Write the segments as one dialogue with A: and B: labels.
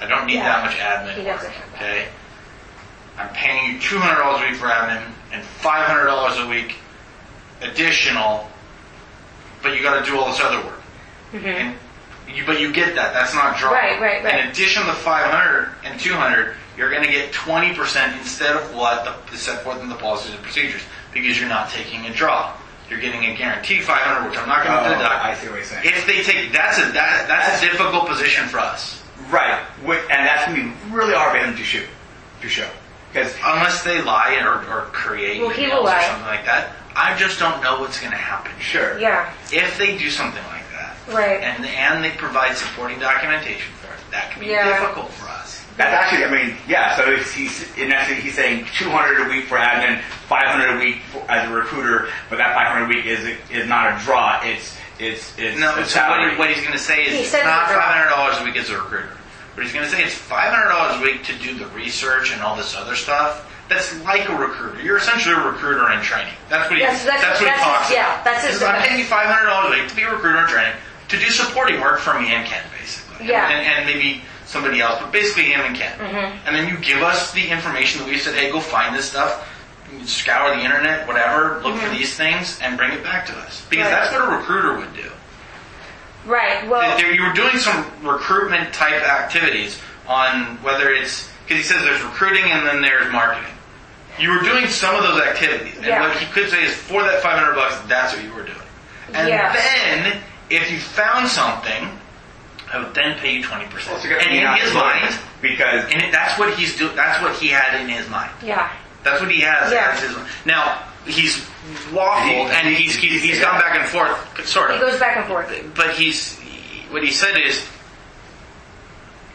A: I don't need that much admin
B: He
A: work.
B: doesn't have that.
A: Okay? I'm paying you $200 a week for admin and $500 a week additional, but you got to do all this other work. And but you get that. That's not draw.
B: Right.
A: In addition to the 500 and 200, you're going to get 20% instead of what is set forth in the policies and procedures, because you're not taking a draw. You're getting a guaranteed 500, which I'm not going to deduct.
C: I see what you're saying.
A: If they take that's a difficult position for us.
C: Right, and that's going to be really hard for him to show. Because
A: Unless they lie or create
B: Well, he
A: emails
B: will lie.
A: or something like that, I just don't know what's going to happen.
C: sure.
B: Yeah.
A: If they do something like that,
B: Right.
A: and they provide supporting documentation for it, that can be difficult for us.
C: That's actually, so he's in essence, he's saying 200 a week for admin, 500 a week as a recruiter, but that 500 a week is not a draw. It's
A: No,
C: a
A: so
C: salary.
A: what he's going to say is
B: He
A: it's
B: said
A: not
B: it's a draw.
A: $500 a week as a recruiter. But he's going to say it's $500 a week to do the research and all this other stuff. That's like a recruiter. You're essentially a recruiter in training. That's what he talks about.
B: That's his.
A: I'm paying you $500 a week to be a recruiter in training to do supporting work for me and Ken, basically.
B: Yeah.
A: And maybe somebody else, but basically him and Ken. And then you give us the information that we said, hey, go find this stuff, scour the internet, whatever, look for these things, and bring it back to us. Because that's what a recruiter would do.
B: Right. Well.
A: You were doing some recruitment type activities on whether it's, because he says there's recruiting and then there's marketing. You were doing some of those activities. And what he could say is for that $500, that's what you were doing. And then, if you found something, I would then pay you 20%. And in his mind,
C: because
A: that's what he's doing. That's what he had in his mind.
B: Yeah.
A: That's what he has.
B: Yeah.
A: As his, now he's waffled and he's gone back and forth, sort of.
B: He goes back and forth.
A: But what he said is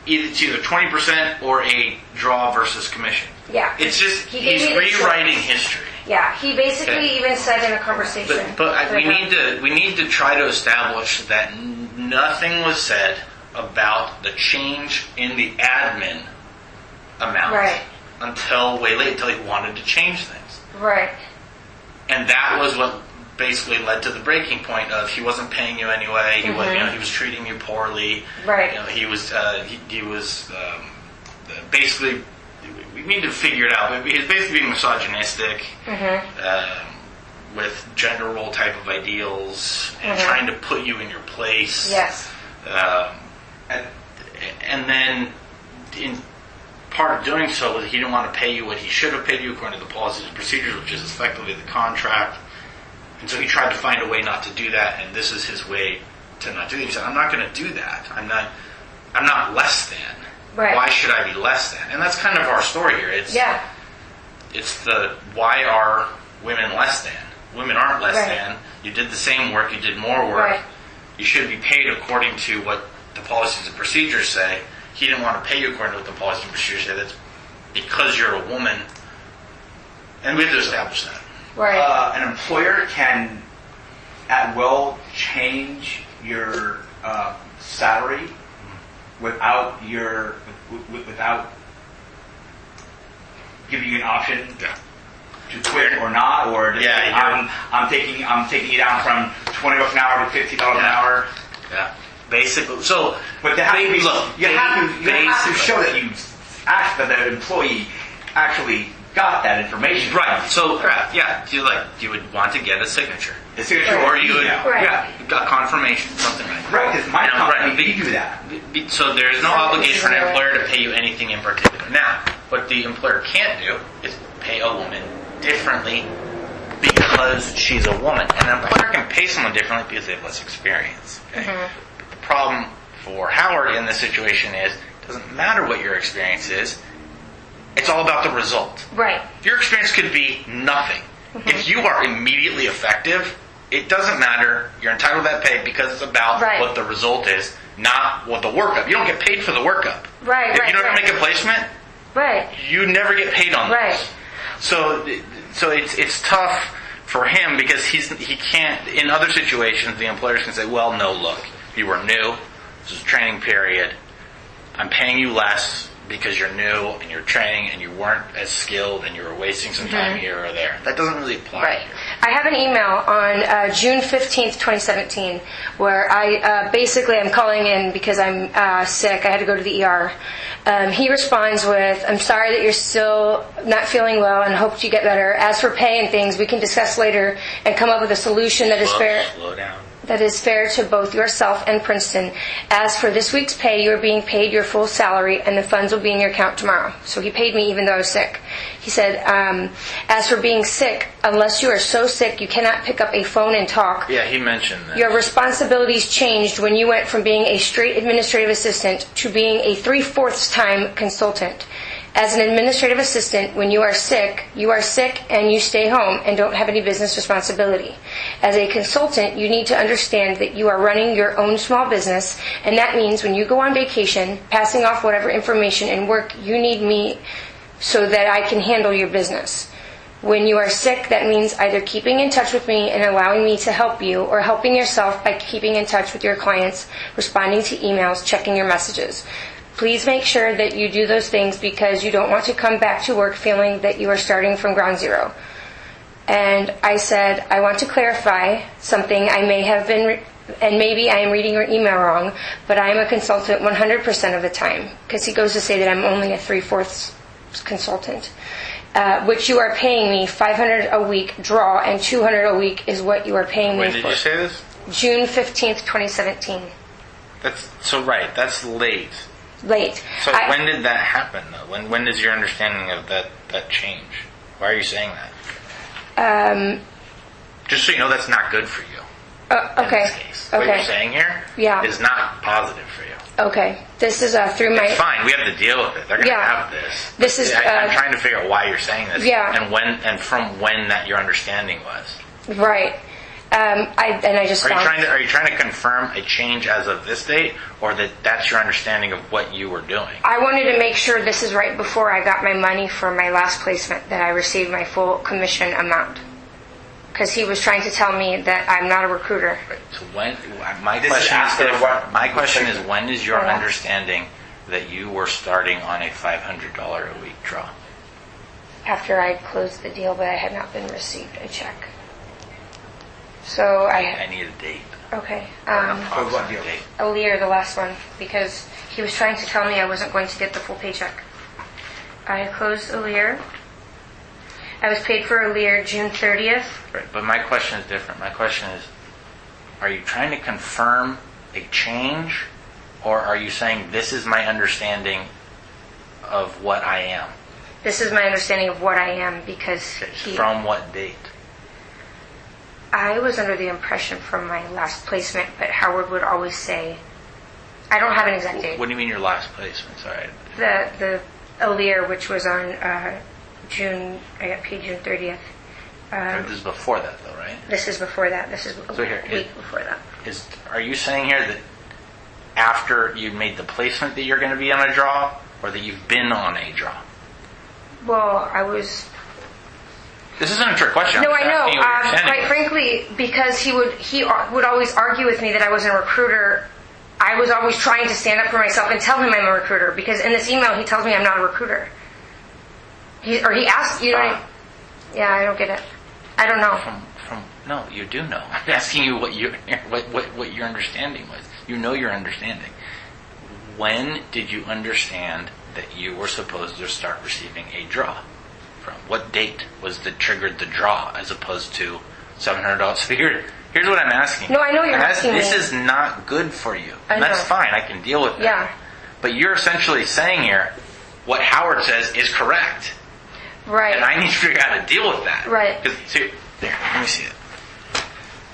A: it's either 20% or a draw versus commission.
B: Yeah.
A: It's just
B: He
A: he's
B: gave me the
A: rewriting
B: choice.
A: history.
B: Yeah. He basically even said in a conversation.
A: We need to try to establish that nothing was said about the change in the admin amount until way late, until he wanted to change things.
B: Right.
A: And that was what basically led to the breaking point of he wasn't paying you anyway. He was, he was treating you poorly.
B: Right.
A: He was basically. We need to figure it out. He's basically being misogynistic with gender role type of ideals and trying to put you in your place.
B: Yes.
A: And then in part of doing so, he didn't want to pay you what he should have paid you according to the policies and procedures, which is effectively the contract. And so he tried to find a way not to do that, and this is his way to not do that. He said, I'm not going to do that. I'm not less than.
B: Right.
A: Why should I be less than? And that's kind of our story here. It's the why are women less than? Women aren't less than. You did the same work. You did more work.
B: Right.
A: You should be paid according to what the policies and procedures say. He didn't want to pay you according to what the policies and procedures say. That's because you're a woman. And we have to establish that.
B: Right.
C: An employer can at will change your salary without giving you an option to quit or not, or I'm taking you down from $20 an hour to $50 an hour.
A: Yeah, basically. So,
C: but you have to show that that the employee actually got that information.
A: Right. So, you would want to get a signature.
C: A signature,
A: or you would,
B: Right.
A: got confirmation, something like that.
C: Right, because my company, you do that.
A: So there's no obligation for an employer to pay you anything in particular. Now, what the employer can't do is pay a woman differently because she's a woman. And an employer can pay someone differently because they have less experience. Okay? But the problem for Howard in this situation is it doesn't matter what your experience is. It's all about the result.
B: Right.
A: Your experience could be nothing. If you are immediately effective, it doesn't matter. You're entitled to that pay because it's about what the result is, not what the workup. You don't get paid for the workup.
B: Right.
A: If you don't make a placement, you never get paid on those. So it's tough for him because he can't. In other situations, the employers can say, "Well, no, look, you were new. This is a training period. I'm paying you less because you're new and you're training and you weren't as skilled and you were wasting some time here or there." That doesn't really apply.
B: Right.
A: Here.
B: I have an email on June 15th, 2017, where I basically I'm calling in because I'm sick. I had to go to the ER. He responds with, "I'm sorry that you're still not feeling well and hope you get better. As for pay and things, we can discuss later and come up with a solution that is fair."
A: Slow down.
B: That is fair to both yourself and Princeton. As for this week's pay, you are being paid your full salary and the funds will be in your account tomorrow. So he paid me even though I was sick. He said, as for being sick, unless you are so sick you cannot pick up a phone and talk,
A: Yeah, he mentioned that.
B: your responsibilities changed when you went from being a straight administrative assistant to being a 3/4 time consultant. As an administrative assistant, when you are sick and you stay home and don't have any business responsibility. As a consultant, you need to understand that you are running your own small business, and that means when you go on vacation, passing off whatever information and work, you need me so that I can handle your business. When you are sick, that means either keeping in touch with me and allowing me to help you, or helping yourself by keeping in touch with your clients, responding to emails, checking your messages. Please make sure that you do those things because you don't want to come back to work feeling that you are starting from ground zero. And I said, I want to clarify something. I may have been, and maybe I am reading your email wrong, but I am a consultant 100% of the time. Because he goes to say that I'm only a 3/4 consultant. Which you are paying me $500 a week draw, and $200 a week is what you are paying
A: When
B: me
A: did
B: for.
A: you say this?
B: June 15th, 2017.
A: That's late.
B: Late.
A: So when did that happen, though? When is your understanding of that change? Why are you saying that? Just so you know, that's not good for you.
B: Okay.
A: In this case. What you're saying here is not positive for you.
B: Okay. This is through my...
A: It's fine. We have to deal with it. They're going to have this.
B: This is...
A: I'm trying to figure out why you're saying this.
B: Yeah.
A: And from when that your understanding was.
B: Right. I just
A: Are
B: found...
A: you trying to confirm a change as of this date, or that's your understanding of what you were doing?
B: I wanted to make sure this is right before I got my money for my last placement, that I received my full commission amount. Because he was trying to tell me that I'm not a recruiter.
A: Right. So my question is, when is your understanding that you were starting on a $500 a week draw?
B: After I closed the deal, but I had not been received a check. So
A: I need a date.
B: Okay.
A: An approximate date.
B: Alear, the last one, because he was trying to tell me I wasn't going to get the full paycheck. I closed Alear. I was paid for Alear June 30th.
A: Right, but my question is different. My question is, are you trying to confirm a change, or are you saying this is my understanding of what I am?
B: This is my understanding of what I am because
A: From what date?
B: I was under the impression from my last placement, but Howard would always say, I don't have an exact date.
A: What do you mean your last placement? Sorry.
B: The Alear, which was on June, I got paid June 30th.
A: This is before that, though, right?
B: This is before that. This is
A: So here,
B: a week before that.
A: Are you saying here that after you made the placement that you're going to be on a draw, or that you've been on a draw?
B: Well, I was...
A: This isn't a trick question.
B: No,
A: I'm
B: I know.
A: asking you what your understanding
B: Quite
A: is.
B: frankly, because he would always argue with me that I wasn't a recruiter, I was always trying to stand up for myself and tell him I'm a recruiter. Because in this email, he tells me I'm not a recruiter. He asked, you know... Yeah, I don't get it. I don't know.
A: No, you do know. I'm asking you what your understanding was. You know your understanding. When did you understand that you were supposed to start receiving a draw? From what date was triggered the draw as opposed to $700? So here's what I'm asking.
B: No, I know you're asking me.
A: This is not good for you.
B: I
A: And that's
B: know.
A: fine. I can deal with that.
B: Yeah.
A: But you're essentially saying here, what Howard says is correct.
B: Right.
A: And I need to figure out how to deal with that.
B: Right.
A: There, let me see it.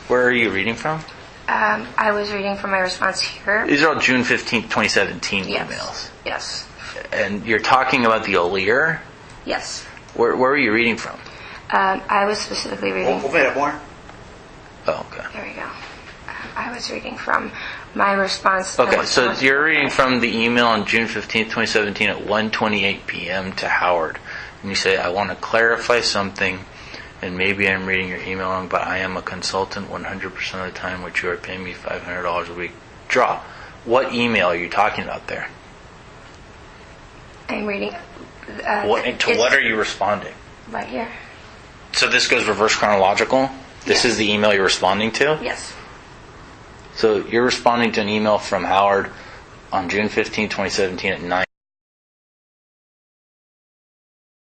A: Where are you reading from?
B: I was reading from my response here.
A: These are all June 15th, 2017
B: Yes.
A: emails.
B: Yes.
A: And you're talking about the Alear?
B: Yes.
A: Where were you reading from?
B: I was specifically reading...
C: Open it up more.
A: Oh, okay.
B: There we go. I was reading from my response.
A: Okay, so you're reading from the email on June 15th, 2017 at 1:28 p.m. to Howard. And you say, I want to clarify something, and maybe I'm reading your email wrong, but I am a consultant 100% of the time, which you are paying me $500 a week. Draw. What email are you talking about there?
B: I'm reading...
A: What are you responding?
B: Right here.
A: so this goes reverse chronological. This is the email you're responding to?
B: Yes.
A: So you're responding to an email from Howard on June 15, 2017 at 9.